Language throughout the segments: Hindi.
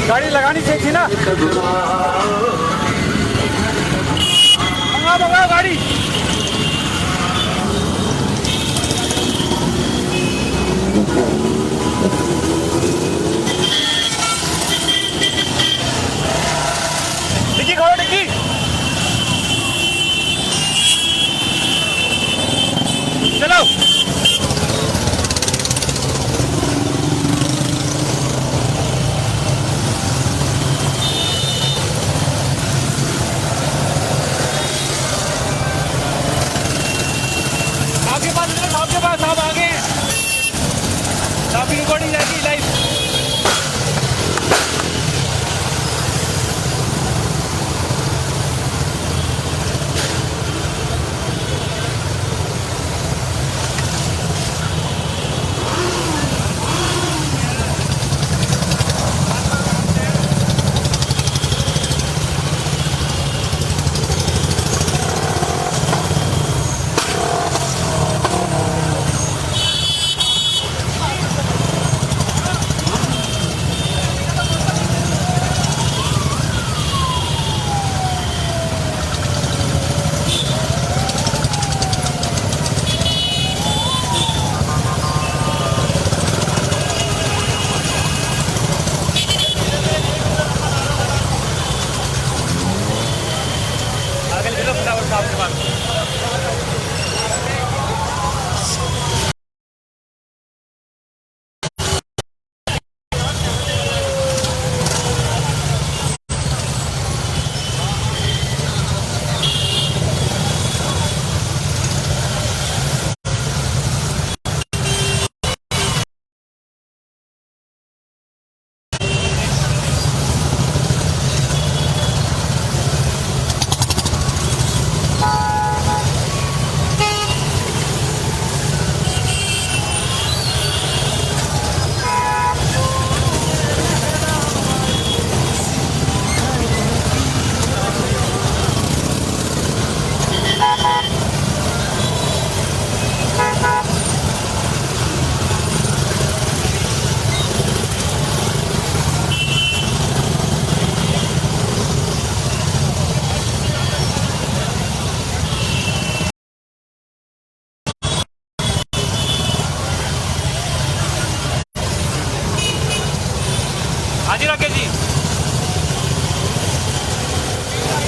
गाड़ी लगानी चाहिए थी ना। मंगाओ गाड़ी। डिक्की खोलो, डिक्की। चलो आपके पास आप आगे हैं।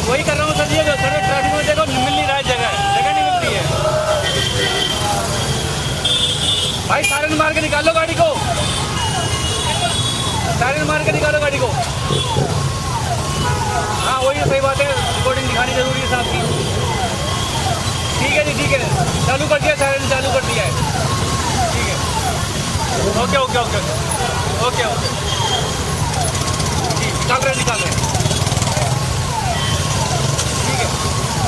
वही कर रहा हूँ सर, ये सर ट्रैफिक में देखो मिल नहीं रहा है, जगह नहीं मिल रही है। भाई सायरन मार के निकालो गाड़ी को, सायरन मार के निकालो गाड़ी को। हाँ वही सही बात है, रिकॉर्डिंग दिखानी जरूरी है साहब की। ठीक है जी, ठीक है, चालू कर दिया, सायरन चालू कर दिया है। ठीक है, okay okay okay okay okay, निकाल रहे ठीक है,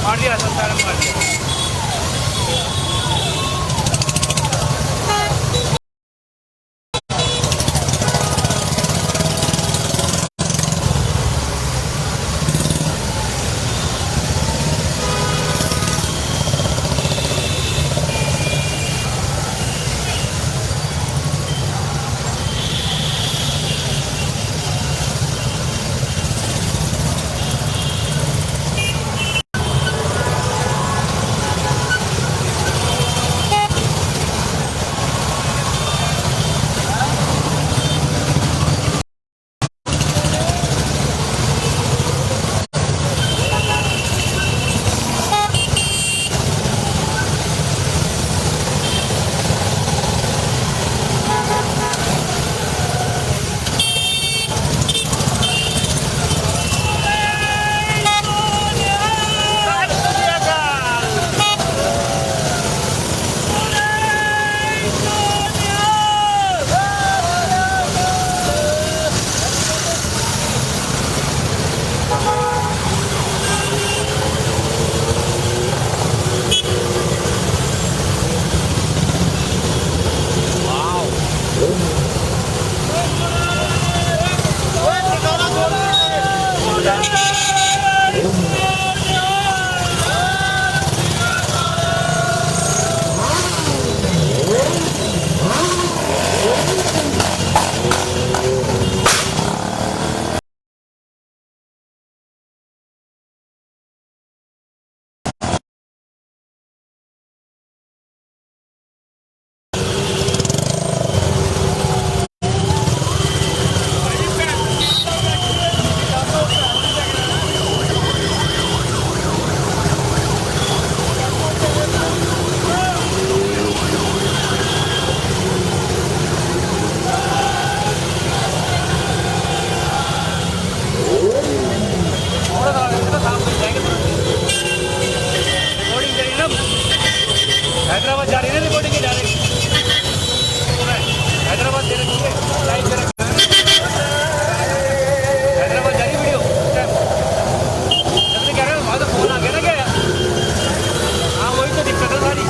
मार दिया सर, सायरन मार दिया। हैदराबाद जा रही है ना रिकॉर्डिंग के, जा रही हैदराबाद दे रखी है, लाइव दे रखी है, हैदराबाद जा रही वीडियो। जब से कह रहे हैं वहाँ तो फोन आ गया ना, क्या? हाँ वही तो दिक्कत है सारी।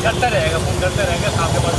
करता रहेगा, फोन करते रहेगा सामने पास।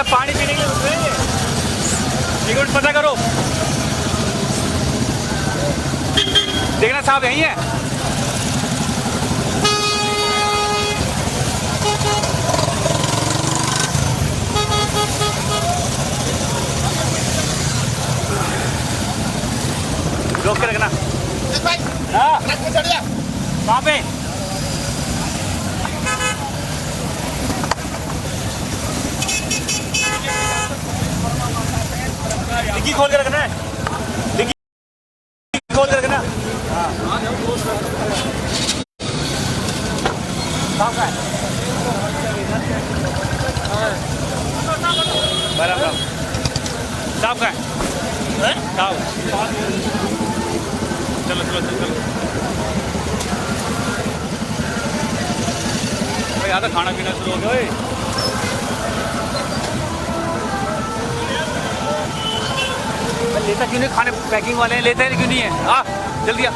पानी पीने के लिए रुक रहे हैं। एक मिनट पता करो, देखना साहब यहीं है। रोक के रखना। हाँ कहाँ पे? डिग्गी खोल के रखना है, डिग्गी खोल के रखना। हाँ बराबर साफ का है। चलो चलो चलो चलो भाई, आधा खाना पीना शुरू हो गया। लेता क्यों नहीं? खाने पैकिंग वाले हैं, लेते हैं क्यों नहीं है? हाँ जल्दी आ।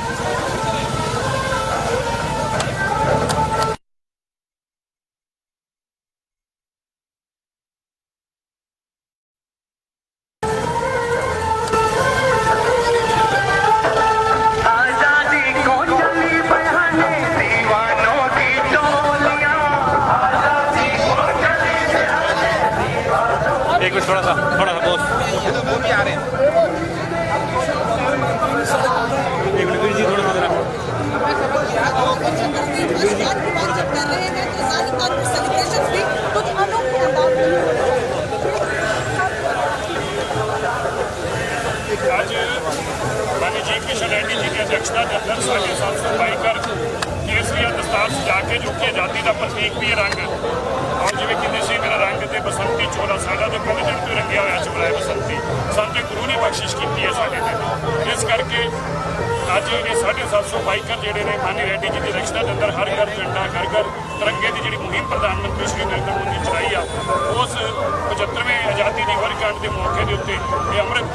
एक मिनट थोड़ा सा दोस्त वो भी आ रहे हैं। एक मिनट वीर जी थोड़ा सा जरा। आज माननीय जी किशन रेड्डी जी की अध्यक्षता के अंदर 750 बाइकर केसरिया दस्तार सजा के जो कि आज़ादी का प्रतीक भी रंग और जिवें कहते सी मेरा रंग ते बसंती चोला साडा तो पहले दिन तो रंगिया होया चमलाए बसंती साडे गुरु ने बख्शिश की है साडे ते। इस करके अज ये 750 बाइकर जोड़े ने माननीय रेड्डी जी की अध्यक्षता के अंदर हर घर झंडा घर घर तिरंगे की जी मुहिम प्रधानमंत्री श्री नरेंद्र मोदी चलाई आ, उस 75वें आज़ादी की वर्षगांठ के मौके के उत्ते अमृत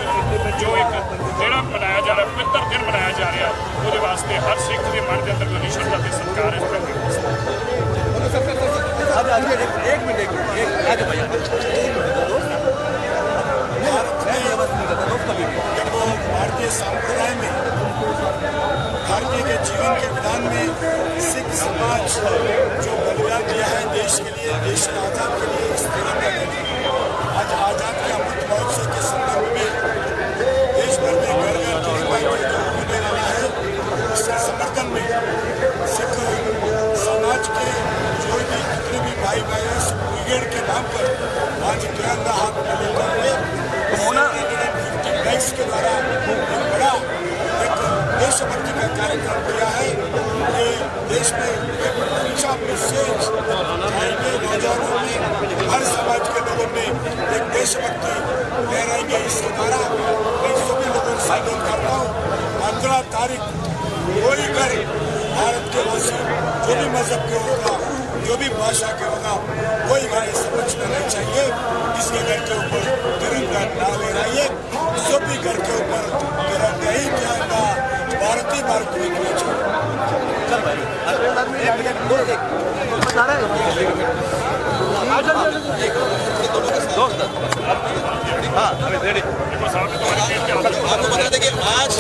जो एक जोड़ा मनाया जा रहा, पवित्र दिन मनाया जा रहा, वो वास्ते हर सिख के मन के अंदर बड़ी श्रद्धा के सत्कार है। एक नाम पर आज तिरंगा हाथ में लेकर बैग्स के द्वारा एक बड़ा एक देशभक्ति का कार्यक्रम किया है। ये देश में एक अच्छा मैसेज जाएंगे नौजवानों में, हर समाज के लोगों में एक देशभक्ति लहराएंगे। इसके द्वारा मैं सभी लोगों से अनुरोध करता हूँ 15 तारीख कोई कर भारत के वासी जो भी मजहब के होगा, जो भी भाषा के होगा, कोई घर समझना नहीं चाहिए। इसके घर के ऊपर तिरंगा ना लहराइए, सभी घर के ऊपर तिरंगा ही तिरंगा भारतीय भारत में होना चाहिए। आपको बता दें कि आज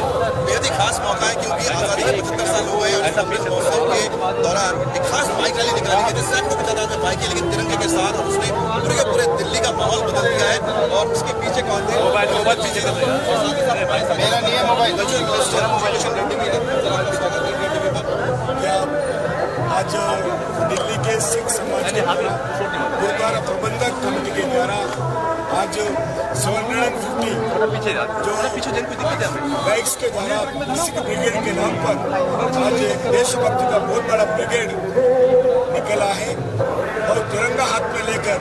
बेहद ही खास मौका है क्योंकि आज़ादी के 75 साल हो गए और इस महोत्सव के दौरान एक खास बाइक रैली निकाली गई थी। सैकड़ों की तादाद में बाइक है लेकिन तिरंगे के साथ, और उसने पूरे के पूरे दिल्ली का माहौल बदल दिया है। और उसके पीछे कौन थे? मोबाइल पीछे मेरा नहीं है मोबाइल। आज दिल्ली के सिख समाज के गुरुद्वारा प्रबंधक कमेटी के द्वारा आज 750 जो बाइक्स के द्वारा सिख ब्रिगेड के नाम पर आज एक देशभक्ति का बहुत बड़ा ब्रिगेड निकला है। और तिरंगा हाथ में लेकर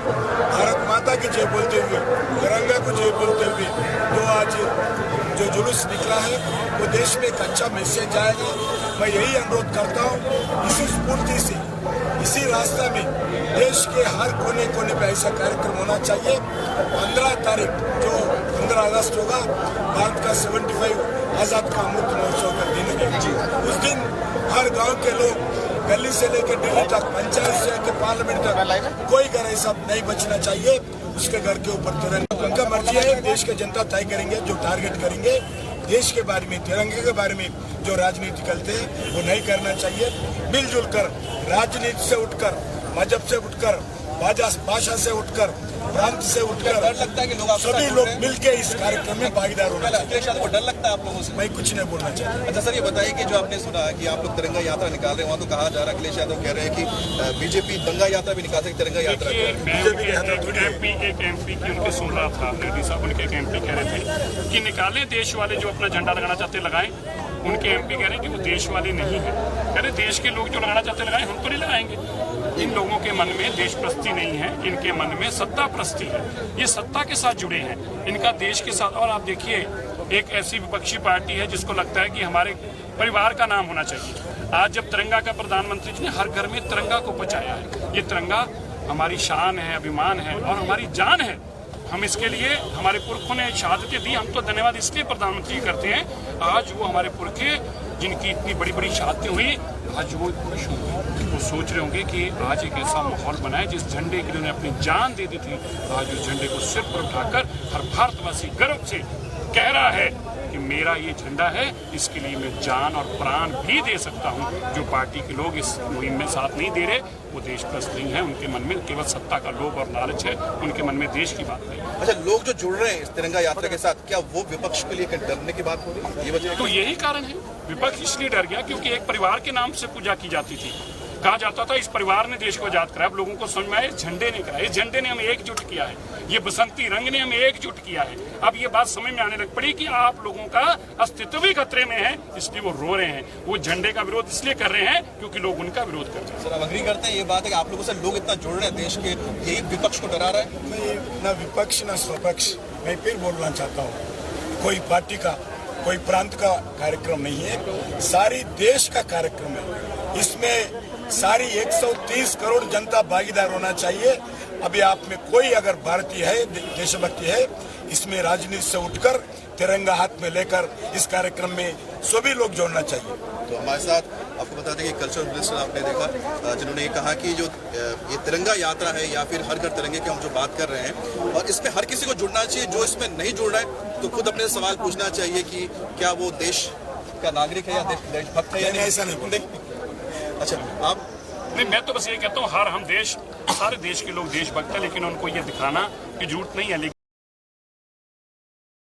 भारत माता की जय बोलते हुए, तिरंगा को जय बोलते हुए तो आज जो जुलूस निकला है वो देश में एक अच्छा मैसेज जाएगा। मैं यही अनुरोध करता हूँ, इसी स्फूर्ति से, इसी रास्ते में देश के हर कोने कोने पे ऐसा कार्यक्रम होना चाहिए। 15 तारीख जो 15 अगस्त होगा, भारत का 75 आज़ाद का अमृत महोत्सव का दिन है। उस दिन हर गांव के लोग दिल्ली से लेकर दिल्ली तक, पंचायत से लेकर पार्लियामेंट तक, कोई घर ऐसा नहीं बचना चाहिए उसके घर के ऊपर तिरंगा। उनका मर्जी है, देश के जनता तय करेंगे जो टारगेट करेंगे। देश के बारे में, तिरंगे के बारे में जो राजनीति करते हैं वो नहीं करना चाहिए। मिलजुल कर, राजनीति से उठकर, मजहब से उठकर, भाषा से उठकर, प्रांत से उठकर डर लगता है कि लोग सभी लोग मिलकर इस कार्यक्रम में भागीदार होना चाहिए। अखिलेश यादव को डर लगता है आप लोगों से? मैं कुछ नहीं बोलना चाहता। अच्छा सर, ये बताइए कि जो आपने सुना कि आप लोग तिरंगा यात्रा निकाल रहे हैं, वहाँ तो कहा जा रहा है, अखिलेश यादव कह रहे हैं कि बीजेपी दंगा यात्रा भी निकाल सकती, तिरंगा यात्रा। एमपी की उनके सुन रहा था मोदी साहब, उनके एक एमपी कह रहे थे कि निकालें देश वाले जो अपना झंडा लगाना चाहते लगाएं। उनके एमपी कह रहे हैं कि वो देश वाले नहीं है, कह रहे देश के लोग जो लगाना चाहते लगाएं, हम तो नहीं लगाएंगे। इन लोगों के मन में देशप्रस्ती नहीं है, इनके मन में सत्ता प्रस्ती है। ये सत्ता के साथ जुड़े हैं, इनका देश के साथ। और आप देखिए, एक ऐसी विपक्षी पार्टी है जिसको लगता है कि हमारे परिवार का नाम होना चाहिए। आज जब तिरंगा का प्रधानमंत्री जी ने हर घर में तिरंगा को पहुंचाया है, ये तिरंगा हमारी शान है, अभिमान है और हमारी जान है। हम इसके लिए, हमारे पुरखों ने शहादतें दी, हम तो धन्यवाद इसलिए प्रधानमंत्री करते हैं। आज वो हमारे पुरखे जिनकी इतनी बड़ी बड़ी शहादतें हुई, आज वो खुश होंगे, वो सोच रहे होंगे कि आज एक ऐसा माहौल बना है जिस झंडे के लिए उन्होंने अपनी जान दे दी थी, आज उस झंडे को सिर पर उठाकर हर भारतवासी गर्व से कह रहा है कि मेरा ये झंडा है, इसके लिए मैं जान और प्राण भी दे सकता हूँ। जो पार्टी के लोग इस मुहिम में साथ नहीं दे रहे वो देशभक्त नहीं है, उनके मन में केवल सत्ता का लोभ और लालच है, उनके मन में देश की बात नहीं। अच्छा, लोग जो जुड़ रहे हैं इस तिरंगा यात्रा के साथ, क्या वो विपक्ष के लिए डरने की बात हो रही है? ये वजह तो यही कारण है, विपक्ष इसलिए डर गया क्योंकि एक परिवार के नाम से पूजा की जाती थी। कहा जाता था इस परिवार ने देश को आजाद कराया। अब लोगों को समझ में आया, इस झंडे ने कराया, इस झंडे ने हमें एकजुट किया है, ये बसंती रंग ने हमें एकजुट किया है। अब ये बात समझ में आने लग पड़ी कि आप लोगों का अस्तित्व भी खतरे में है, इसलिए वो रो रहे हैं। वो झंडे का विरोध इसलिए कर रहे हैं क्योंकि लोग उनका विरोध कर रहे हैं। सर, आप अग्री करते हैं ये बात है कि आप लोगों से लोग इतना जुड़ रहे हैं देश के, यही विपक्ष को डरा रहा है? मैं न विपक्ष न स्वपक्ष, मैं फिर बोलना चाहता हूँ, कोई पार्टी का, कोई प्रांत का कार्यक्रम नहीं है, सारी देश का कार्यक्रम है। इसमें सारी 130 करोड़ जनता भागीदार होना चाहिए। अभी आप में कोई अगर भारतीय है, देशभक्ति है, इसमें राजनीति से उठकर तिरंगा हाथ में लेकर इस कार्यक्रम में सभी लोग जोड़ना चाहिए। तो हमारे साथ आपको बता दें कि कल्चरल मिनिस्टर आपने देखा जिन्होंने ये कहा कि जो ये तिरंगा यात्रा है या फिर हर घर तिरंगे की हम जो बात कर रहे हैं, और इसमें हर किसी को जुड़ना चाहिए। जो इसमें नहीं जुड़ रहा है तो खुद अपने सवाल पूछना चाहिए कि क्या वो देश का नागरिक है या देशभक्त है या नहीं। ऐसा नहीं। अच्छा, आप नहीं, मैं तो बस ये कहता हूँ हर हम देश, सारे देश के लोग देशभक्त हैं, लेकिन उनको ये दिखाना कि झूठ नहीं है,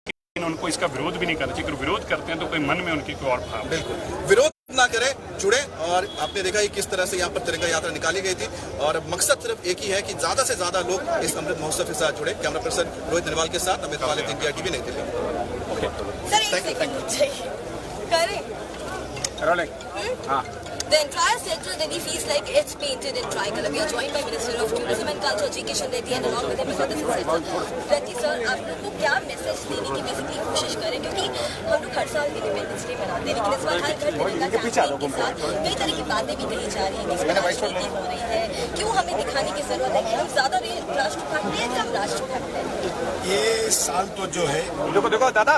लेकिन उनको इसका विरोध भी नहीं करना चाहिए। अगर विरोध करते हैं तो कोई मन में उनकी कोई और भाव। बिल्कुल विरोध ना करें, जुड़े। और आपने देखा कि किस तरह से यहाँ पर तिरंगा यात्रा निकाली गई थी और मकसद सिर्फ एक ही है कि ज्यादा से ज्यादा लोग इस अमृत महोत्सव के साथ जुड़े। कैमरा पर्सन रोहित नरवाल के साथ अमित वाले, इंडिया टीवी, नई Delhi. The entire Central Delhi feels like it's painted in tricolor. We are joined by Minister of Tourism and Culture, G. Kishan Reddy, and along with him Mr. Reddy sir, आप लोग को क्या मैसेज देने की बेसिकली कोशिश करें, क्योंकि हम लोग हर साल इंडिपेंडेंस डे मनाते हैं, लेकिन इस बार हर घर तिरंगा कैंपेन के साथ कई तरह की बातें भी कही जा रही हैं, जिसमें राजनीति हो रही है। क्यों हमें दिखाने की जरूरत है कि हम ज्यादा राष्ट्रभक्त हैं, कम राष्ट्रभक्त हैं? ये साल तो जो है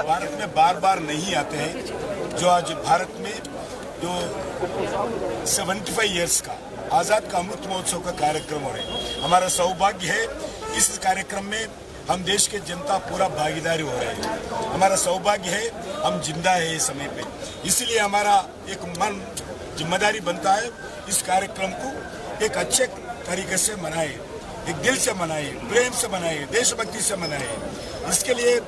भारत में बार बार नहीं आते हैं। जो आज भारत में जो 75 इयर्स का आजाद का अमृत महोत्सव का कार्यक्रम हो रहा है, हमारा सौभाग्य है इस कार्यक्रम में हम देश के जनता पूरा भागीदारी हो रहे हैं। हमारा सौभाग्य है हम जिंदा है इस समय पे, इसलिए हमारा एक मन जिम्मेदारी बनता है इस कार्यक्रम को एक अच्छे तरीके से मनाए, एक दिल से मनाए, प्रेम से मनाए, देशभक्ति से मनाए। इसके लिए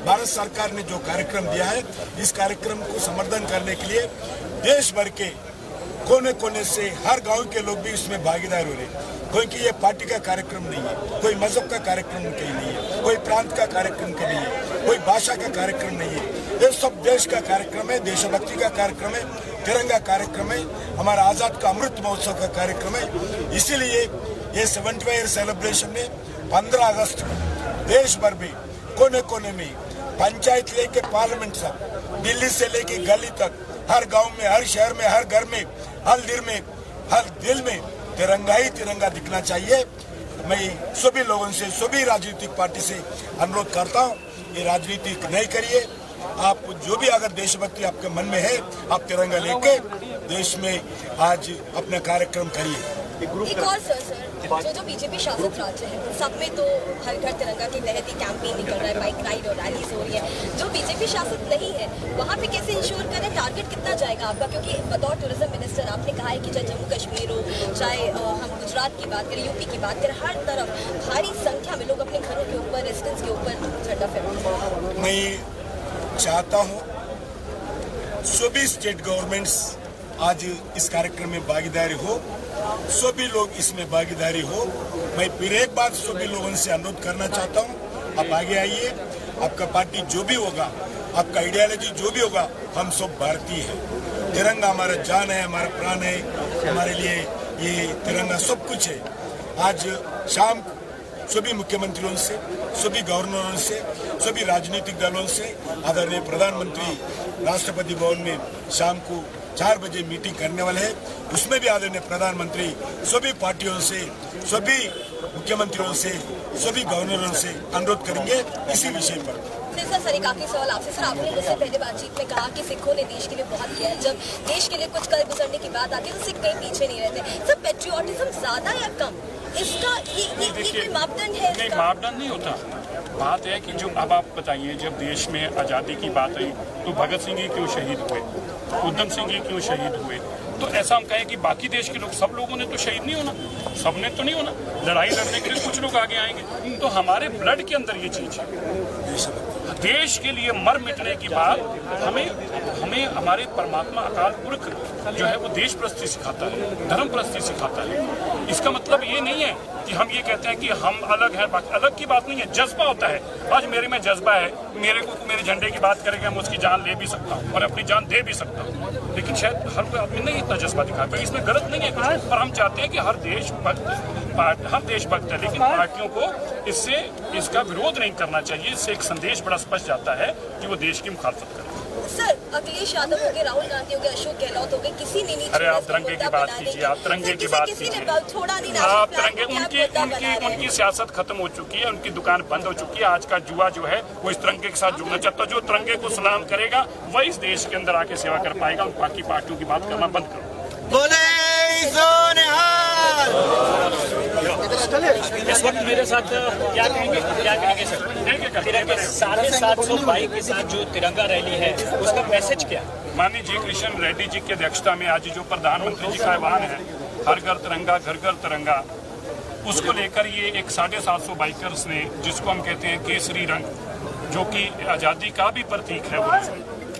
भारत सरकार ने जो कार्यक्रम दिया है, इस कार्यक्रम को समर्थन करने के लिए देश भर के कोने कोने से हर गांव के लोग भी इसमें भागीदार हो रहे हैं, क्योंकि ये पार्टी का कार्यक्रम नहीं है, कोई मजहब का कार्यक्रम कहीं नहीं है, कोई प्रांत का कार्यक्रम का नहीं है, कोई भाषा का कार्यक्रम नहीं है। ये सब देश का कार्यक्रम है, देशभक्ति का कार्यक्रम है, तिरंगा कार्यक्रम है, हमारा आजाद का अमृत महोत्सव का कार्यक्रम है। इसीलिए ये 75 ईयर सेलिब्रेशन में 15 अगस्त को देश भर में कोने कोने में पंचायत लेके पार्लियामेंट तक, दिल्ली से लेके गली तक, हर गांव में, हर शहर में, हर घर में, हर दिल में तिरंगा ही तिरंगा दिखना चाहिए। मैं सभी लोगों से, सभी राजनीतिक पार्टी से अनुरोध करता हूं, ये राजनीति नहीं करिए। आप जो भी अगर देशभक्ति आपके मन में है, आप तिरंगा लेके देश में आज अपना कार्यक्रम करिए। एक और सर जो बीजेपी शासित राज्य है, सब में तो हर घर तिरंगा के तहत ही कैंपेन निकल रहा है, बाइक राइड और रैलीज हो रही है। जो बीजेपी शासित नहीं है, वहाँ पे कैसे इंश्योर करें, टारगेट कितना जाएगा आपका? क्योंकि बतौर टूरिज्म मिनिस्टर आपने कहा है कि चाहे जम्मू कश्मीर हो, चाहे हम गुजरात की बात करें, यूपी की बात करें, हर तरफ भारी संख्या में लोग अपने घरों के ऊपर, रेसिडेंस के ऊपर झंडा फहराते हैं। मैं चाहता हूँ सभी स्टेट गवर्नमेंट्स आज इस कार्यक्रम में भागीदारी हो, सभी लोग इसमें भागीदारी हो। मैं फिर एक बार सभी लोगों से अनुरोध करना चाहता हूँ, आप आगे आइए। आपका पार्टी जो भी होगा, आपका आइडियोलॉजी जो भी होगा, हम सब भारतीय हैं। तिरंगा हमारा जान है, हमारा प्राण है, हमारे लिए ये तिरंगा सब कुछ है। आज शाम सभी मुख्यमंत्रियों से, सभी गवर्नरों से, सभी राजनीतिक दलों से आदरणीय प्रधानमंत्री राष्ट्रपति भवन में शाम को 4 बजे मीटिंग करने वाले हैं। उसमें भी आदरणीय प्रधानमंत्री सभी पार्टियों से, सभी मुख्यमंत्रियों से, सभी गवर्नरों से अनुरोध करेंगे इसी विषय पर। सर एक आखिरी सवाल आपसे। सर आपने मुझसे पहले बातचीत में कहा कि सिखों ने देश के लिए बहुत किया है, जब देश के लिए कुछ कर गुजरने की बात आती है तो सिख कहीं पीछे नहीं रहते। सर पेट्रियोटिज्म ज्यादा या कम, इसका ये कोई मापदंड है? नहीं, मापदंड नहीं होता। बात है कि जो अब आप बताइए, जब देश में आज़ादी की बात आई तो भगत सिंह जी क्यों शहीद हुए, उधम सिंह जी क्यों शहीद हुए? तो ऐसा हम कहें कि बाकी देश के लोग, सब लोगों ने तो शहीद नहीं होना, सबने तो नहीं होना। लड़ाई लड़ने के लिए कुछ लोग आगे आएंगे। तो हमारे ब्लड के अंदर ये चीज है। देश के लिए मर मिटने की बात हमें हमारे परमात्मा अकाल पुरख जो है वो देश प्रस्ती सिखाता है, धर्म प्रस्ती सिखाता है। इसका मतलब ये नहीं है कि हम ये कहते हैं कि हम अलग हैं। अलग की बात नहीं है, जज्बा होता है। आज मेरे में जज्बा है, मेरे झंडे की बात करेंगे, हम उसकी जान ले भी सकता हूँ और अपनी जान दे भी सकता हूँ, लेकिन शायद हर कोई आदमी नहीं इतना जज्बा दिखाता। इसमें गलत नहीं है कुछ, पर हम चाहते हैं कि हर देशभक्त है, लेकिन पार्टियों को इसका विरोध नहीं करना चाहिए। इससे एक संदेश बड़ा स्पष्ट जाता है कि वो देश की मुखालफत करे। सर अखिलेश यादव हो गए, राहुल गांधी हो गए, अशोक गहलोत हो गए, किसी ने नहीं। अरे आप तिरंगे की बात कीजिए, आप तिरंगे की बात कीजिए। छोड़ा नहीं, आप तिरंगे, उनकी सियासत खत्म हो चुकी है, उनकी दुकान बंद हो चुकी है। आज का युवा जो है वो इस तिरंगे के साथ जुड़ना चाहता है। जो तिरंगे को सलाम करेगा वही इस देश के अंदर आके सेवा कर पाएगा। और बाकी पार्टियों की बात करना बंद करो। इस वक्त मेरे साथ क्या कहेंगे सर? तिरंगे 750 बाइक के साथ जो तिरंगा रैली है, उसका मैसेज क्या? माननीय जी किशन रेड्डी जी की अध्यक्षता में आज जो प्रधानमंत्री जी का आह्वान है, हर घर तिरंगा, घर घर तिरंगा, उसको लेकर ये एक 750 बाइकर्स ने, जिसको हम कहते हैं केसरी रंग, जो कि आज़ादी का भी प्रतीक है वो,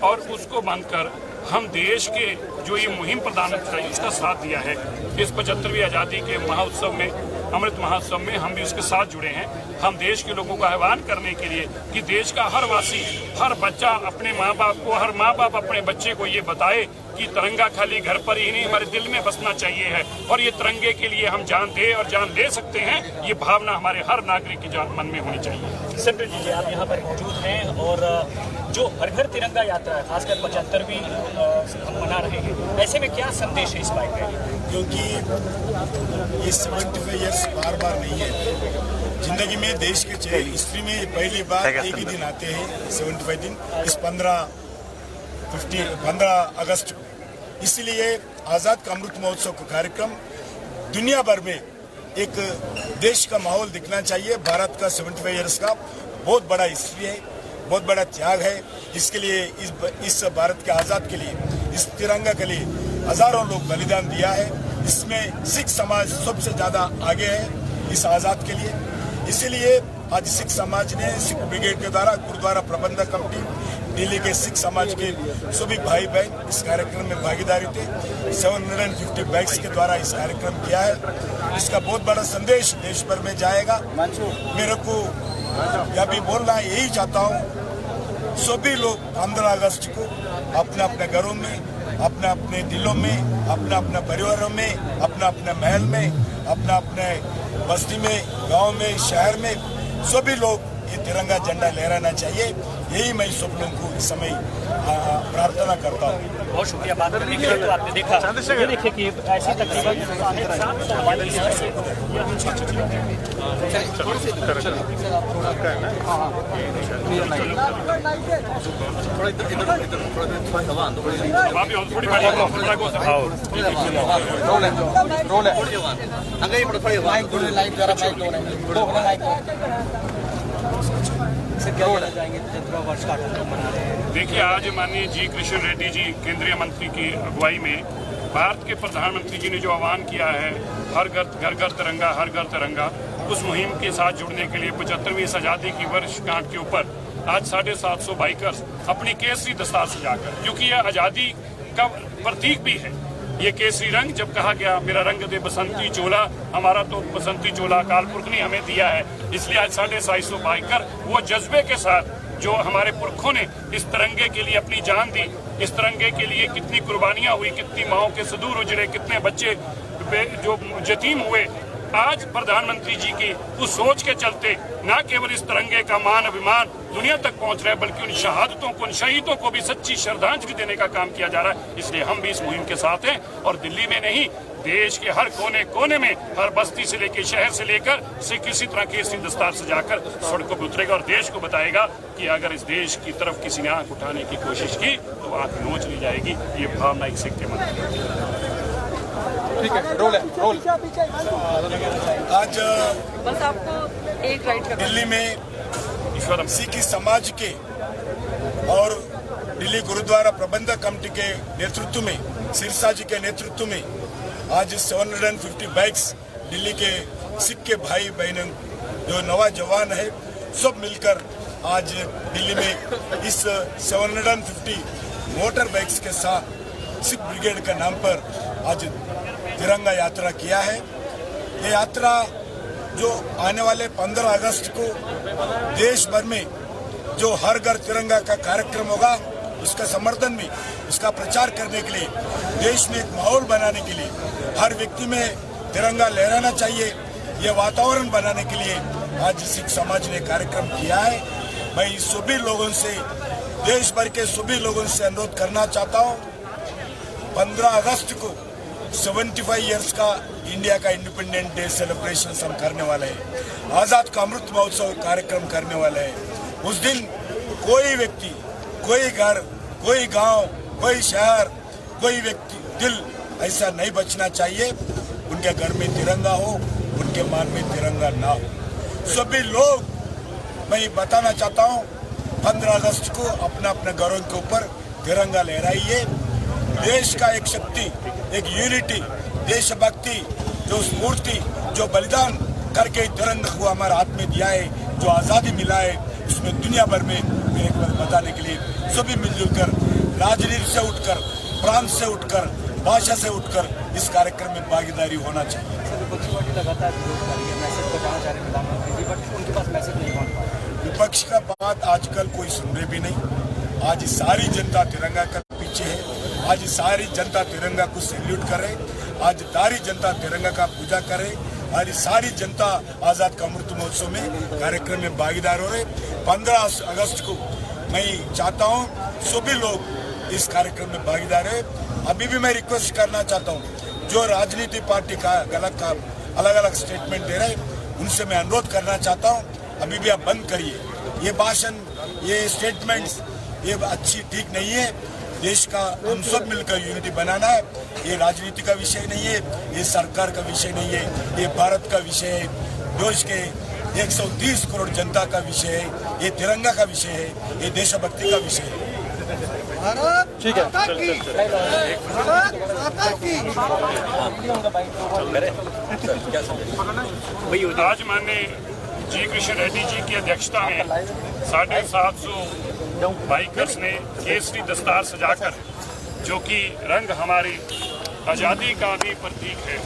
और उसको बांधकर हम देश के जो ये मुहिम प्रधानमंत्री है उसका साथ दिया है। इस 75वीं आज़ादी के महाउत्सव में, अमृत महोत्सव में हम भी उसके साथ जुड़े हैं। हम देश के लोगों को आह्वान करने के लिए कि देश का हर वासी, हर बच्चा अपने माँ बाप को, हर माँ बाप अपने बच्चे को ये बताए कि तिरंगा खाली घर पर ही नहीं हमारे दिल में बसना चाहिए है, और ये तिरंगे के लिए हम जान दे और जान ले सकते हैं, ये भावना हमारे हर नागरिक की मन में होनी चाहिए। सिंपल जी, आप यहाँ पर मौजूद हैं और जो हर घर तिरंगा यात्रा है, खासकर 75वीं हम मना रहे हैं, ऐसे में क्या संदेश है इस बाइक रैली? क्योंकि ये 75 ईयर्स बार बार नहीं है जिंदगी में। देश के हिस्ट्री में पहली बार एक ही दिन आते हैं 75 दिन, इस 15 अगस्त को। इसलिए आज़ाद का अमृत महोत्सव का कार्यक्रम दुनिया भर में एक देश का माहौल दिखना चाहिए। भारत का 75 ईयर्स का बहुत बड़ा हिस्ट्री है, बहुत बड़ा त्याग है। इसके लिए इस भारत के आज़ाद के लिए, इस तिरंगा के लिए हजारों लोग बलिदान दिया है। इसमें सिख समाज सबसे ज़्यादा आगे है इस आज़ाद के लिए। इसीलिए आज सिख समाज ने सिख ब्रिगेड के द्वारा गुरुद्वारा प्रबंधक कमेटी, दिल्ली के सिख समाज के सभी भाई बहन इस कार्यक्रम में भागीदारी थे। 750 बाइक्स के द्वारा इस कार्यक्रम किया है। इसका बहुत बड़ा संदेश देश भर में जाएगा। मेरे को यह भी बोलना यही चाहता हूँ, सभी लोग 15 अगस्त को अपने अपने घरों में, अपने अपने दिलों में, अपना अपना परिवारों में, अपना अपने महल में, अपना अपने बस्ती में, गांव में, शहर में सभी लोग ये तिरंगा झंडा लहराना चाहिए। यही मैं सब लोगों को इस समय प्रार्थना करता हूँ। बहुत शुक्रिया बात करने के लिए। तो आपने देखा, ये देखिए कि ऐसी तकरीबन 750 देखिए, आज माननीय जी किशन रेड्डी जी केंद्रीय मंत्री की अगुवाई में भारत के प्रधानमंत्री जी ने जो आह्वान किया है, हर घर घर तिरंगा, हर घर तिरंगा, उस मुहिम के साथ जुड़ने के लिए 75वीं आज़ादी की वर्षगांठ के ऊपर आज 750 बाइकर्स अपनी केसरी दस्तार सजाकर, क्योंकि यह आज़ादी का प्रतीक भी है। ये केसरी रंग, जब कहा गया मेरा रंग दे बसंती चोला, हमारा तो बसंती चोला अकाल पुरख ने हमें दिया है। इसलिए आज 750 बाइकर वो जज्बे के साथ जो हमारे पुरखों ने इस तिरंगे के लिए अपनी जान दी, इस तिरंगे के लिए कितनी कुर्बानियां हुई, कितनी माओं के सुदूर उजड़े, कितने बच्चे जो यतीम हुए, आज प्रधानमंत्री जी की उस सोच के चलते न केवल इस तिरंगे का मान अभिमान दुनिया तक पहुंच रहा है, बल्कि उन शहादतों को, उन शहीदों को भी सच्ची श्रद्धांजलि देने का काम किया जा रहा है। इसलिए हम भी इस मुहिम के साथ हैं और दिल्ली में नहीं, देश के हर कोने कोने में, हर बस्ती से लेकर शहर से लेकर सिख इसी तरह की इसी दस्तार सजाकर सड़कों पर उतरेगा और देश को बताएगा कि अगर इस देश की तरफ किसी ने आंख उठाने की कोशिश की तो आंख नोच ली जाएगी। ये भावना एक सिख के मन में। ठीक है, रोल है, रोल। आज बस आपको एक राइट का दिल्ली में सिख समाज के और दिल्ली गुरुद्वारा प्रबंधक कमेटी के नेतृत्व में, सिरसा जी के नेतृत्व में आज 750 बाइक्स दिल्ली के सिख के भाई बहन जो नौजवान है सब मिलकर आज दिल्ली में इस 750 मोटर बाइक्स के साथ सिख ब्रिगेड के नाम पर आज तिरंगा यात्रा किया है। ये यात्रा जो आने वाले 15 अगस्त को देश भर में जो हर घर तिरंगा का कार्यक्रम होगा, उसका समर्थन में, उसका प्रचार करने के लिए, देश में एक माहौल बनाने के लिए, हर व्यक्ति में तिरंगा लहराना चाहिए, ये वातावरण बनाने के लिए आज सिख समाज ने कार्यक्रम किया है। मैं सभी लोगों से, देश भर के सभी लोगों से अनुरोध करना चाहता हूँ, 15 अगस्त को 75 ईयर्स का इंडिया का इंडिपेंडेंट डे सेलिब्रेशन हम करने वाले हैं। आज़ाद का अमृत महोत्सव कार्यक्रम करने वाले हैं। उस दिन कोई व्यक्ति, कोई घर, कोई गांव, कोई शहर, कोई व्यक्ति दिल ऐसा नहीं बचना चाहिए उनके घर में तिरंगा हो, उनके मान में तिरंगा ना हो। सभी लोग, मैं बताना चाहता हूँ, 15 अगस्त को अपना अपने घरों के ऊपर तिरंगा लहराइए। देश का एक शक्ति, एक यूनिटी, देशभक्ति, जो स्फूर्ति, जो बलिदान करके तिरंगा को हमारे हाथ में दिया है, जो आज़ादी मिला है, उसमें दुनिया भर में मेरे को बताने के लिए सभी मिलजुल कर राजनीति से उठकर, प्रांत से उठकर, भाषा से उठकर इस कार्यक्रम में भागीदारी होना चाहिए। विपक्ष का बात आजकल कोई सुन रहे भी नहीं। आज सारी जनता तिरंगा के पीछे है। आज सारी जनता तिरंगा को सैल्यूट करे। आज सारी जनता तिरंगा का पूजा करे। आज सारी जनता आजाद का अमृत महोत्सव में कार्यक्रम में भागीदार हो रहे। 15 अगस्त को मैं चाहता हूं सभी लोग इस कार्यक्रम में भागीदार है। अभी भी मैं रिक्वेस्ट करना चाहता हूं, जो राजनीति पार्टी का अलग अलग स्टेटमेंट दे रहे उनसे मैं अनुरोध करना चाहता हूं, अभी भी आप बंद करिए। ये भाषण, ये स्टेटमेंट्स ये अच्छी ठीक नहीं है। देश का हम सब मिलकर यूनिटी बनाना है। ये राजनीति का विषय नहीं है, ये सरकार का विषय नहीं है, ये भारत का विषय है, देश के 130 करोड़ जनता का विषय है, ये तिरंगा का विषय है, ये देशभक्ति का विषय है। ठीक है। आज माननीय जी कृष्ण रेड्डी जी की अध्यक्षता में 750 बाइकर्स ने केसरी दस्तार सजाकर, जो कि रंग हमारी आज़ादी का भी प्रतीक है।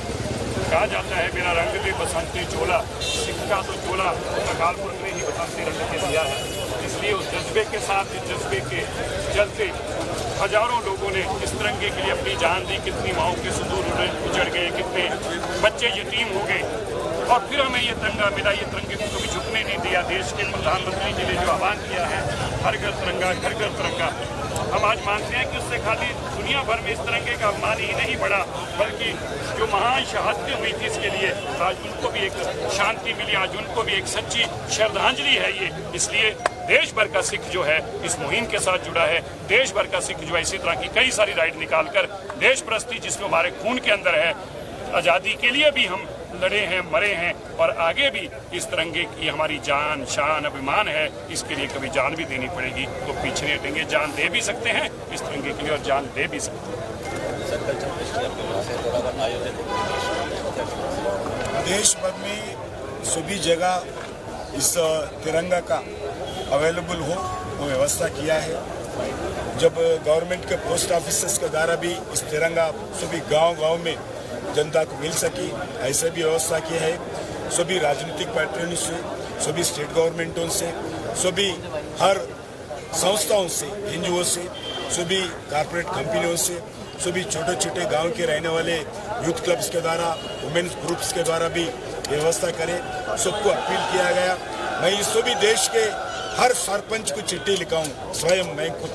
कहा जाता है मेरा रंग भी बसंती चोला, सिक्का तो चोला अकालपुर ने ही बसंती रंग के दिया है। इसलिए उस जज्बे के साथ, इस जज्बे के चलते हजारों लोगों ने इस तिरंगे के लिए अपनी जान दी। कितनी माओं के सुदूर उजड़ गए, कितने बच्चे यतीम हो गए, और फिर हमें ये तिरंगा मिला। ये तिरंगे को कभी झुकने नहीं दिया। देश के प्रधानमंत्री जी ने जो आह्वान किया है, हर घर तिरंगा, घर घर तिरंगा, हम आज मानते हैं कि उससे खाली दुनिया भर में इस तिरंगे का अपमान ही नहीं बढ़ा, बल्कि जो महान शहादतें हुई थी इसके लिए आज उनको भी एक शांति मिली, आज उनको भी एक सच्ची श्रद्धांजलि है ये। इसलिए देश भर का सिख जो है इस मुहिम के साथ जुड़ा है। देश भर का सिख जो है इसी तरह की कई सारी राइड निकालकर देश प्रस्ती जिसमें हमारे खून के अंदर है, आज़ादी के लिए भी हम लड़े हैं, मरे हैं, और आगे भी इस तिरंगे की हमारी जान, शान, अभिमान है। इसके लिए कभी जान भी देनी पड़ेगी, तो पीछे नहीं हटेंगे। जान दे भी सकते हैं इस तिरंगे के लिए और जान दे भी सकते हैं। देश भर में सभी जगह इस तिरंगा का अवेलेबल हो वो व्यवस्था किया है। जब गवर्नमेंट के पोस्ट ऑफिस के द्वारा भी इस तिरंगा सभी गांव में जनता को मिल सकी, ऐसे भी व्यवस्था की है। सभी राजनीतिक पार्टियों से, सभी स्टेट गवर्नमेंटों से, सभी हर संस्थाओं से, एनजीओ से, सभी कारपोरेट कंपनियों से, सभी छोटे छोटे गांव के रहने वाले यूथ क्लब्स के द्वारा, वुमेन्स ग्रुप्स के द्वारा भी व्यवस्था करें। सबको अपील किया गया। मैं इस सभी देश के हर सरपंच को चिट्ठी लिखाऊं, स्वयं मैं खुद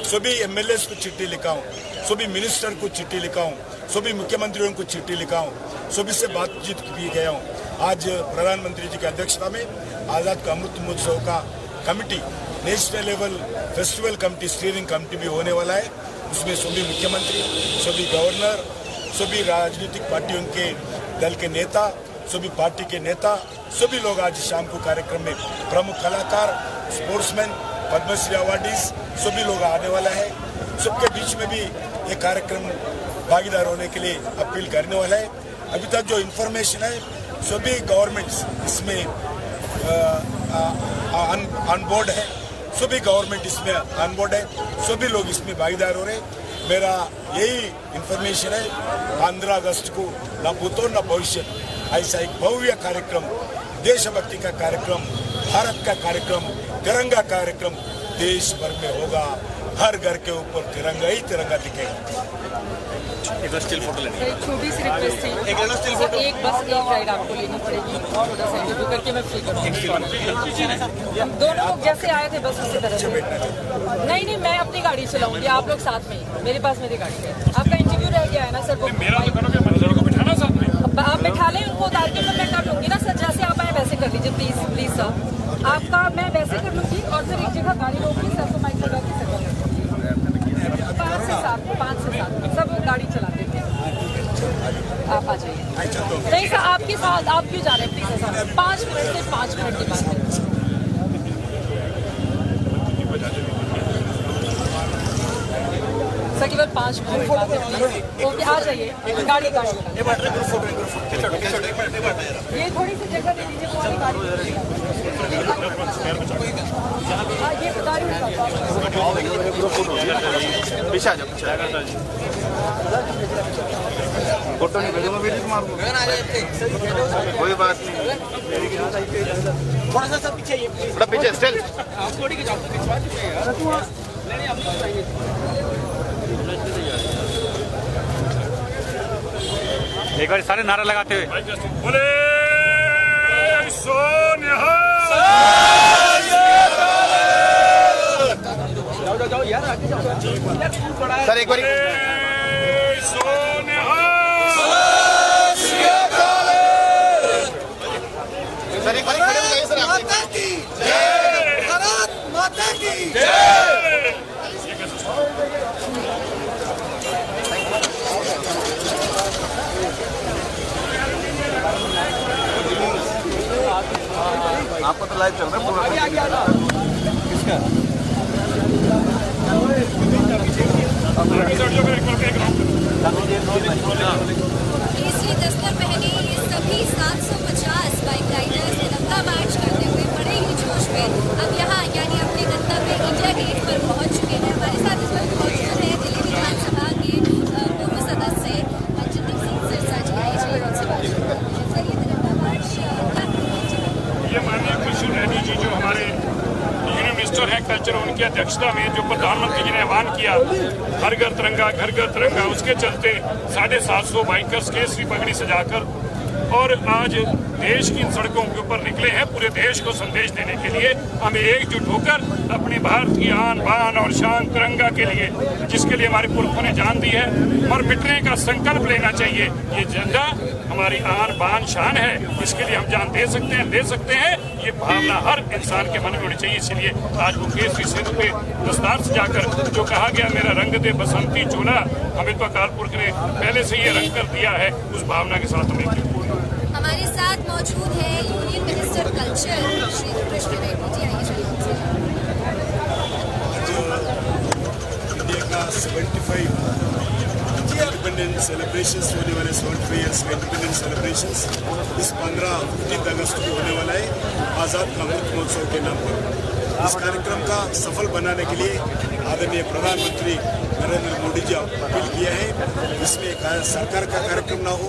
सभी एमएलएस को चिट्ठी लिखाऊं, सभी मिनिस्टर को चिट्ठी लिखाऊं, सभी मुख्यमंत्रियों को चिट्ठी लिखाऊं, सभी से बातचीत भी गया हूं। आज प्रधानमंत्री जी की अध्यक्षता में आज़ाद का अमृत महोत्सव का committee, national level festival committee, steering committee भी होने वाला है। उसमें सभी मुख्यमंत्री, सभी गवर्नर, सभी राजनीतिक पार्टियों के दल के नेता, सभी पार्टी के नेता, सभी लोग आज शाम को कार्यक्रम में, प्रमुख कलाकार, स्पोर्ट्समैन, पद्मश्री अवार्डीज सभी लोग आने वाला है। सबके बीच में भी ये कार्यक्रम भागीदार होने के लिए अपील करने वाला है। अभी तक जो इन्फॉर्मेशन है सभी गवर्नमेंट्स इसमें ऑन बोर्ड है, सभी गवर्नमेंट इसमें ऑन बोर्ड है, सभी लोग इसमें भागीदार हो रहे हैं। मेरा यही इन्फॉर्मेशन है, 15 अगस्त को न भूतो न भविष्य ऐसा एक भव्य कार्यक्रम, देशभक्ति का कार्यक्रम, भारत का कार्यक्रम, तिरंगा कार्यक्रम देश भर में होगा। हर घर के ऊपर तिरंगा ही तिरंगा दिखेगा। एक स्टिल फोटो लेनी है। छोटी सी रिक्वेस्ट थी, एक बस एक राइड आपको लेनी पड़ेगी, थोड़ा सा इंटरव्यू करके मैं फ्री करूँगी। दोनों लोग जैसे आए थे बस उसी तरह से। नहीं, मैं अपनी गाड़ी चलाऊंगी, आप लोग साथ में, मेरे पास मेरी गाड़ी है। आपका इंटरव्यू रह गया है ना सर? आप बैठा लें उनको, उतार के मैं कर लूंगी ना सर। जैसे आप आए वैसे कर लीजिए प्लीज सर। आपका मैं वैसे कर लूंगी और फिर एक जगह गाड़ी रोकी सर, तो माइक लगा के सर 5 से 7 सब गाड़ी चलाते थे। आप आ जाइए। नहीं सर, आपके साथ आप क्यों जा रहे हैं? प्लीज सर 5 मिनट से 5 मिनट की बात है। सर केवल 5 मिनट बाद में प्लीज ओके आ जाइए गाड़ी का ये थोड़ी सी जगह दे दीजिए वो वाली गाड़ी ये बता रही हूँ पीछे आ जाओ फोटो नहीं भेजूंगा वीडियो मारूंगा कोई बात नहीं थोड़ा सा सब पीछे थोड़ा पीछे स्टिल एक बार सारे नारा लगाते हुए बोले सोनिया जाओ यार आगे जाओ सर एक बार सर एक बार खड़े हो जाइए सर माता की जय भारत माता की जय आपको तो लाइव चल रहा है पूरा किसका केसरी दस्तर पहने ये सभी 750 बाइक राइडर्स तिरंगा मार्च करते हुए बड़े ही जोश में अब यहाँ यानी अपने गंतव्य इंडिया गेट पर पहुँच चुके हैं। हमारे साथ इस वक्त मौजूद है दिल्ली विधानसभा के पूर्व सदस्य मनजिंदर सिंह सिरसा जी। आइए उनसे बात करते हैं। सर ये तिरंगा मार्च ये माननीय कृष्ण रेड्डी जी जो हमारे यूनियन मिनिस्टर हैं कल्चर, उनकी अध्यक्षता में जो प्रधानमंत्री जी ने ऐलान किया हर घर तिरंगा घर घर तिरंगा, उसके चलते 750 बाइकर्स केसरी पगड़ी सजाकर और आज देश की इन सड़कों के ऊपर निकले हैं पूरे देश को संदेश देने के लिए। हमें एकजुट होकर अपने भारत की आन बान और शान तिरंगा के लिए, जिसके लिए हमारे पुरखों ने जान दी है, और मिटने का संकल्प लेना चाहिए। ये झंडा हमारी आन बान शान है, इसके लिए हम जान दे सकते हैं। ये भावना हर इंसान के मन में होनी चाहिए। इसलिए आज वो केसरी सिंध पे दस्तार सजाकर जो कहा गया मेरा रंग दे बसंती चोला, हमें तो अकाल पुरख ने पहले से ये रंग कर दिया है, उस भावना के साथ हमें हमारे साथ मौजूद है union minister culture Shri Krishna Reddy ji. आइए चलिए उनसे इंडिया का 75 इंडिपेंडेंस सेलिब्रेशंस होने वाले 75 ईयर्स का इंडिपेंडेंस सेलिब्रेशंस इस 15 अगस्त को होने वाला है आज़ाद का अमृत महोत्सव के नाम पर। इस कार्यक्रम का सफल बनाने के लिए आदरणीय प्रधानमंत्री नरेंद्र मोदी जी अपील किया है। इसमें सरकार का कार्यक्रम ना हो,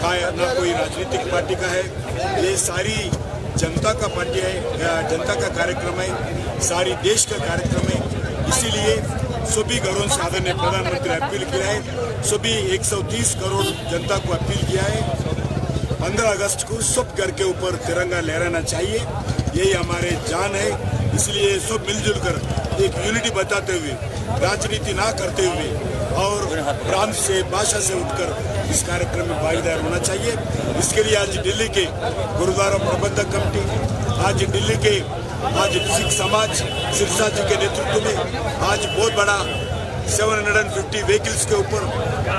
ना कोई राजनीतिक पार्टी का है, ये सारी जनता का पार्टी है, जनता का कार्यक्रम है, सारी देश का कार्यक्रम है। इसीलिए सभी घरों से आदरणीय प्रधानमंत्री अपील किया है, सभी 130 करोड़ जनता को अपील किया है 15 अगस्त को सब घर के ऊपर तिरंगा लहराना चाहिए, यही हमारे जान है। इसलिए सब मिलजुल कर एक यूनिटी बताते हुए, राजनीति ना करते हुए और प्रांत से भाषा से उठकर इस कार्यक्रम में भागीदार होना चाहिए। इसके लिए आज दिल्ली के गुरुद्वारा प्रबंधक कमेटी, आज दिल्ली के सिख समाज सिरसा जी के नेतृत्व में आज बहुत बड़ा 750 व्हीकल्स के ऊपर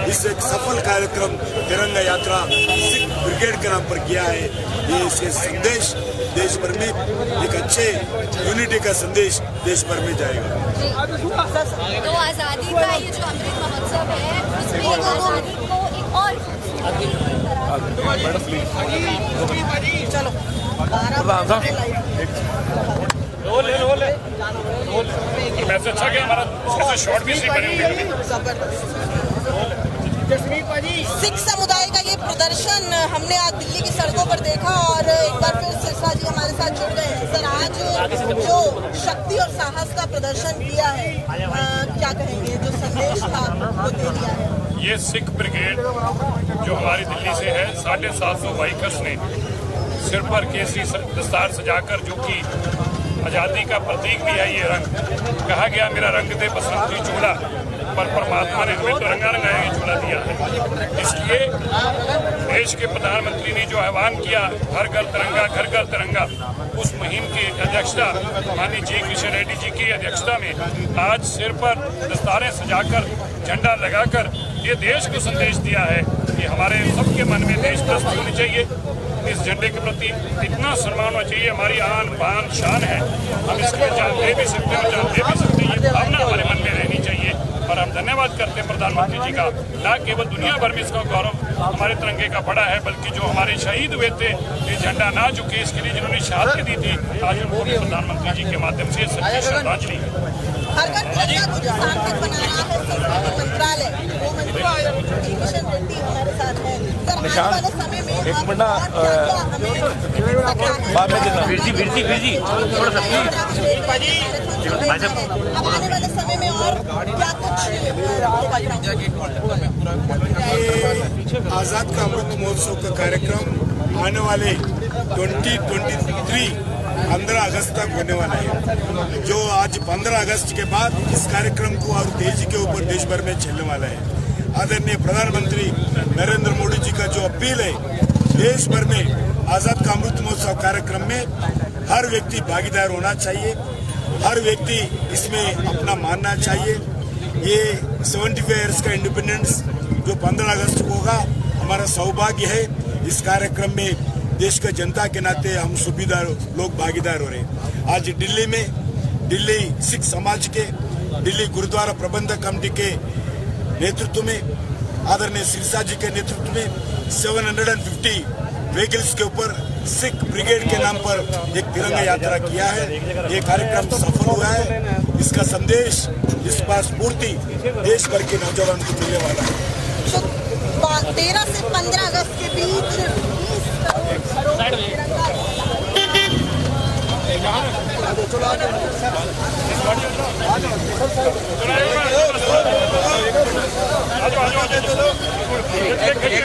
इस एक सफल कार्यक्रम तिरंगा यात्रा सिख ब्रिगेड के नाम पर किया है। ये इसके संदेश देश भर में एक अच्छे यूनिटी का संदेश देश भर में जाएगा। तो आज़ादी का ये जो अमृत महोत्सव है उसमें आज़ादी को एक और मैसेज अच्छा कि हमारा शॉर्ट भी सिख समुदाय का ये प्रदर्शन हमने आज दिल्ली की सड़कों पर देखा और एक बार फिर सिरसा जी हमारे साथ जुड़ गए हैं। सर आज जो शक्ति और साहस का प्रदर्शन किया है, क्या कहेंगे, जो संदेश था वो दे दिया है? ये सिख ब्रिगेड जो हमारी दिल्ली से है 750 बाइकर्स ने सिर पर केसरी दस्तार सजाकर, जो कि आज़ादी का प्रतीक भी है ये रंग, कहा गया मेरा रंग दे बसंती चोला, पर परमात्मा ने हमें तिरंगा रंगाया ये चोला दिया है। इसलिए देश के प्रधानमंत्री ने जो आह्वान किया हर घर तिरंगा घर घर तिरंगा, उस मुहिम की अध्यक्षता माननीय जी कृष्ण रेड्डी जी की अध्यक्षता में आज सिर पर दस्तारें सजाकर झंडा लगाकर ये देश को संदेश दिया है कि हमारे सबके मन में देशभक्ति होनी चाहिए। इस झंडे के प्रति इतना सम्मान होना चाहिए, हमारी आन बान शान है, हम इसके जान दे भी सकते हैं और जान दे भी सकते हैं, ये भावना हमारे मन में रहनी चाहिए। और हम धन्यवाद करते जी का न केवल दुनिया भर में इसका गौरव हमारे तिरंगे का बड़ा है, बल्कि जो हमारे शहीद हुए थे ये झंडा ना झुके इसके लिए जिन्होंने शहादत दी थी, आज उनको भी प्रधानमंत्री जी के माध्यम से सच्ची श्रद्धांजलि। हर घर तिरंगा को जो सार्थक बना रहा है संस्कृति मंत्रालय, वो मंत्री जी किशन रेड्डी हमारे साथ है। सर आने वाले समय में एक मिनट ना, बाद में देना वीर जी थोड़ा सा अब आने वाले समय में और क्या कुछ आज़ाद का अमृत महोत्सव का कार्यक्रम आने वाले 2023 15 अगस्त तक होने वाला है। जो आज 15 अगस्त के बाद इस कार्यक्रम को और तेजी के ऊपर देश भर में चलने वाला है। आदरणीय प्रधानमंत्री नरेंद्र मोदी जी का जो अपील है, देश भर में आज़ाद का अमृत महोत्सव कार्यक्रम में हर व्यक्ति भागीदार होना चाहिए, हर व्यक्ति इसमें अपना मानना चाहिए। ये 75 ईयर्स का इंडिपेंडेंस जो 15 अगस्त को होगा, हमारा सौभाग्य है। इस कार्यक्रम में देश का जनता के नाते हम सूबेदार लोग भागीदार हो रहे हैं। आज दिल्ली में दिल्ली सिख समाज के दिल्ली गुरुद्वारा प्रबंधक कमेटी के नेतृत्व में, आदरणीय सिरसा जी के नेतृत्व में 750 व्हीकल्स के ऊपर सिख ब्रिगेड के नाम पर एक तिरंगा यात्रा किया है। ये कार्यक्रम सफल हुआ है। इसका संदेश, इसका स्फूर्ति देश भर के नौजवान को मिलने वाला है। 13 से 15 अगस्त के बीच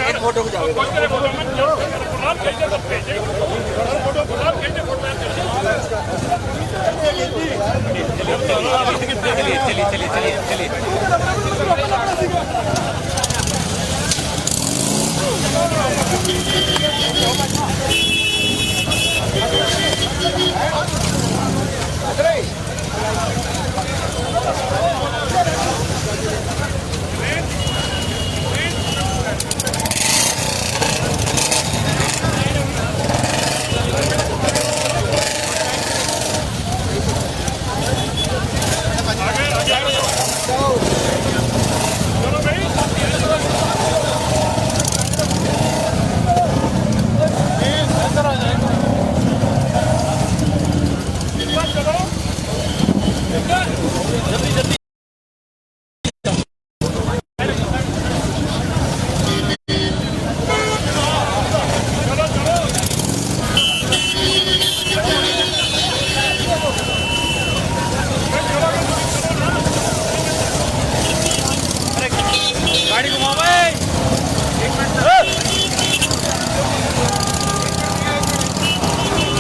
एक फोटो चलिए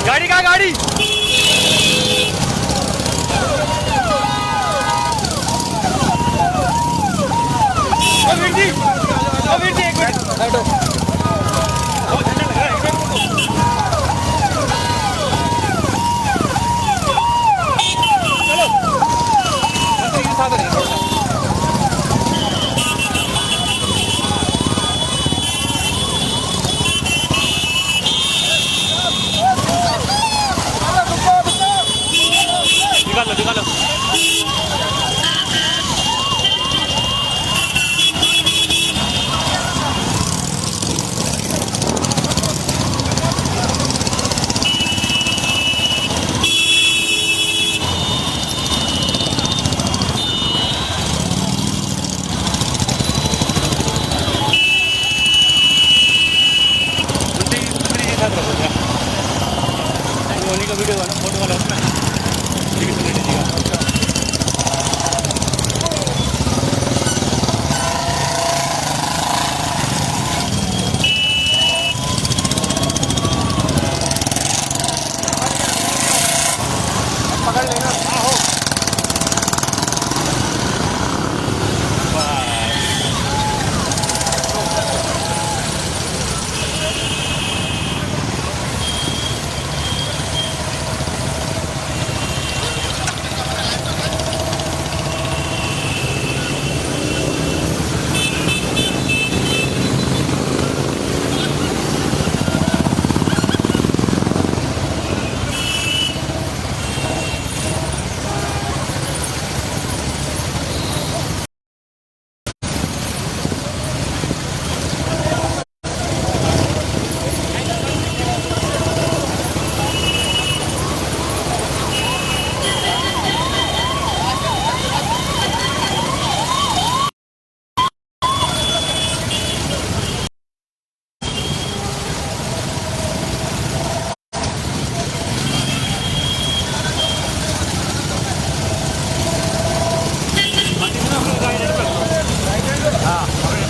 गाड़ी निकालो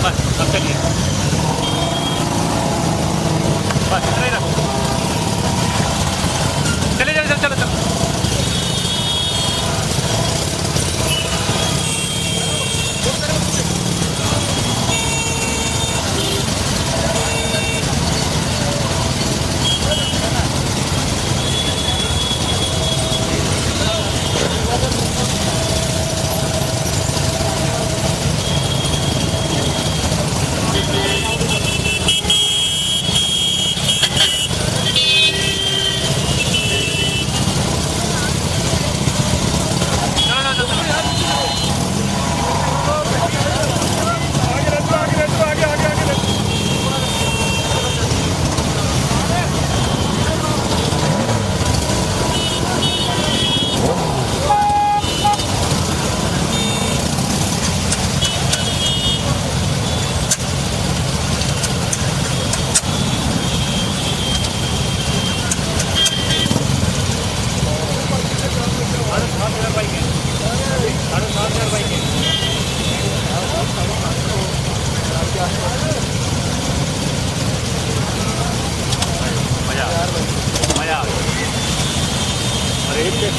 बस अब चलिए, बस इतना ही रखो, चले जाइए सर, चलो चलो।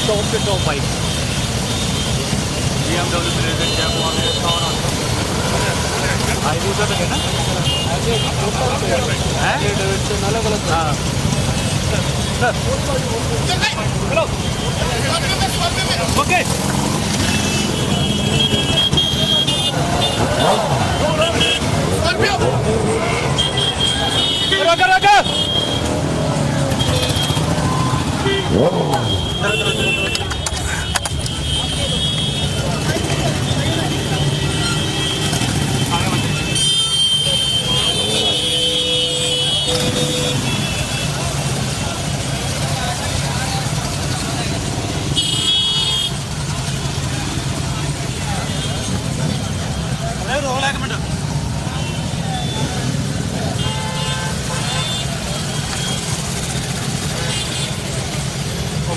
टॉप से top bike BMW plated Jaguar highway का है ना, अलग अलग। हाँ चलो ओके,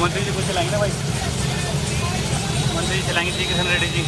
मंत्री जी कुछ चलाएंगे ना भाई, मंत्री जी चलाएंगे जी, किशन रेड्डी जी।